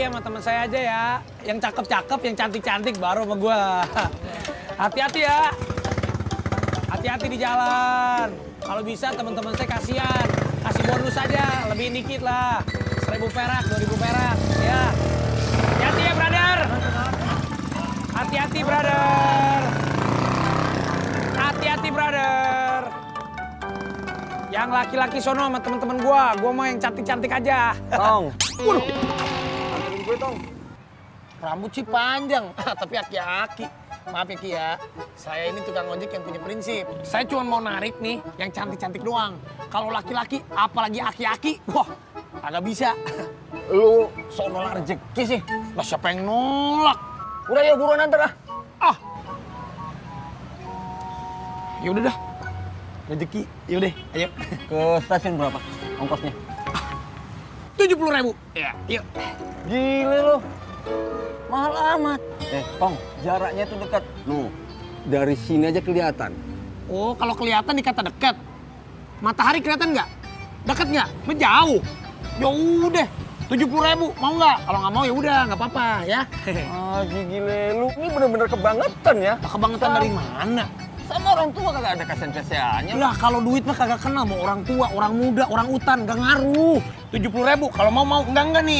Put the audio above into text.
sama teman saya aja ya. Yang cakep-cakep, yang cantik-cantik baru sama gua. Hati-hati ya. Hati-hati di jalan. Kalau bisa teman-teman saya kasihan. Kasih bonus aja, lebihin dikit lah. 1.000 perak, 2.000 perak. Ya. Hati-hati ya, brother. Hati-hati, brother. Hati-hati, brother. Yang laki-laki sono sama teman-teman gua mau yang cantik-cantik aja. Tong. Waduh, Anterin gue, Tong. rambut sih panjang, tapi aki-aki. Maaf ya Ki ya, saya ini tukang ojek yang punya prinsip. Saya cuma mau narik nih yang cantik-cantik doang. Kalau laki-laki, apalagi aki-aki, wah agak bisa. Lu sok nolak rezeki sih. Lah siapa yang nolak? Udah ya buruan antar ah. Ah, yaudah dah, rezeki, yaudah, ayo. Ke stasiun berapa ongkosnya? 70.000, ya, yuk. Gile lu. Mahal amat. Tong, jaraknya tuh dekat. Nuh, dari sini aja kelihatan. Oh, kalau kelihatan dikata dekat. Matahari kelihatan nggak? Dekat nggak? Menjauh. Ya udah, 70.000, mau nggak? Kalau nggak mau ya udah, nggak apa-apa ya. Ah, gile lu. Ini bener-bener kebangetan ya. Kebangetan dari mana? Sama orang tua kagak ada kasihan-kasihannya. Lah kalau duit mah kagak kenal mau orang tua, orang muda, orang utan, gak ngaruh. 70.000, kalau mau enggak nih.